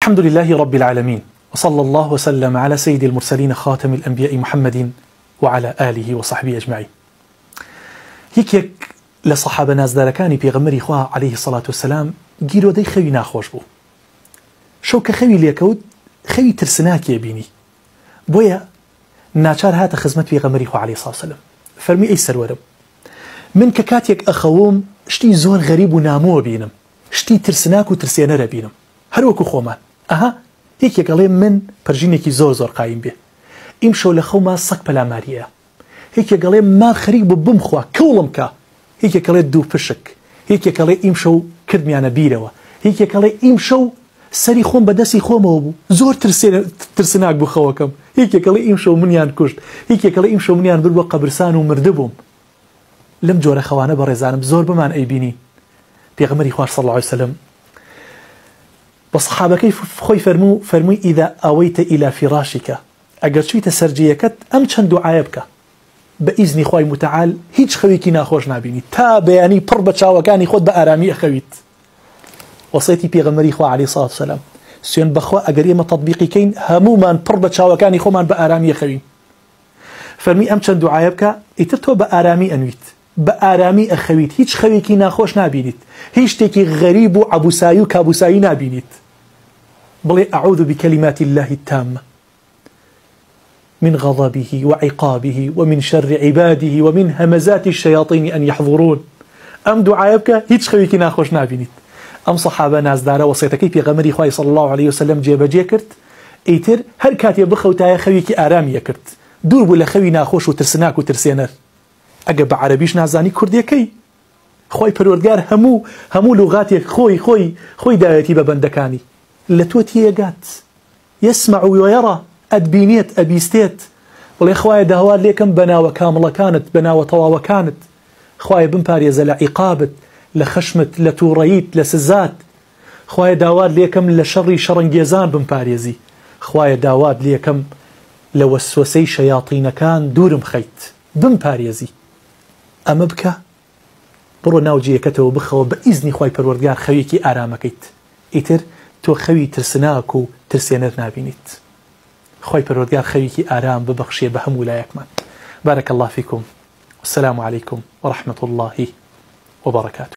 الحمد لله رب العالمين، وصلى الله وسلم على سيد المرسلين خاتم الأنبياء محمد وعلى آله وصحبه أجمعين. هيك لصحابة نازداركاني بيغمري خواه عليه الصلاة والسلام جيرو دي خوي ناخوش بو شو كخوي ليكود خوي ترسناك يبيني بويا ناچار هات خزمت بيغمري خواه عليه الصلاة والسلام فرمي أي سرورم من ككاتيك أخوهم شتي زور غريب ونامو بينم شتي ترسناك وترسيانا بينم هروكو خوما هيك قالي من برجينيكي زور قايم به امشو لخوما صك بلا ماريا هيك قالي ما خريب بمخوا كولمكا هيك قالي دو فشك هيك قالي امشو كدميانا بيروا هيك قالي امشو سري خوم بدسي خوما زور ترسناك بو خوكم هيك قالي امشو منيان كشت هيك قالي امشو منيان بربو قبرسان ومردبهم لم جور خوانه برزانم زور بمان اي بيني بيغمري خوار صلى الله عليه وسلم والصحابة كيف خوي فرموي إذا أويت إلى فراشك أجر شويت سرجيكت أم چند عيبك بإذن خوي متعال هيج خويكي ناخوش نابيني تابعني بربة شاوكاني خود بأرامي أخويت وصيتي بيغمري خوا عليه الصلاة والسلام سيون بخوا أجر يما تطبيقي كين همومان بربة شاوكاني خومان بأرامي أخوين فرمي أم چند عيبك إترتو بأرامي أنويت بأرامي أخويت هيج خويكي ناخوش نابينيت هيج تيكي غريب وعبوساي وكابوساي نابينيت بل أعوذ بكلمات الله التامة من غضبه وعقابه ومن شر عباده ومن همزات الشياطين أن يحضرون أم دعايبك هيج خويكي ناخوش نابينيت أم صحابة ناس دارا وصيتكي في غمري خواهي صلى الله عليه وسلم جيبا جيكرت ايتر هر كاتي بخوتايا خويكي آرامي يكرت دور بولا خوي ناخوش وترسناك وترسينر أقا بعربيش نازاني كرديكي خوي پروردگار همو لغاتي خوي دايتي ببندكاني لتوتي يقات يسمع ويرى أدبينيت أبيستيت والله خوايا دهوار ليكم بناوة كاملة كانت بناوة طواوة كانت خوايا بمباريزة لعقابت لخشمت لتوريت لسزات خوايا داوار ليكم لشري شرنجيزان بمباريزي خوايا داوار ليكم لوسوسي شياطين كان دورم خيت بمباريزي أما بك برو ناوجيه كتو بخو بإذن خواي پروردگار خويكي آرامكيت إتر تو خوي ترسناك و ترسينر نابينيت خواي پروردگار خويكي آرام ببخشي بهم ولايك من بارك الله فيكم والسلام عليكم ورحمة الله وبركاته.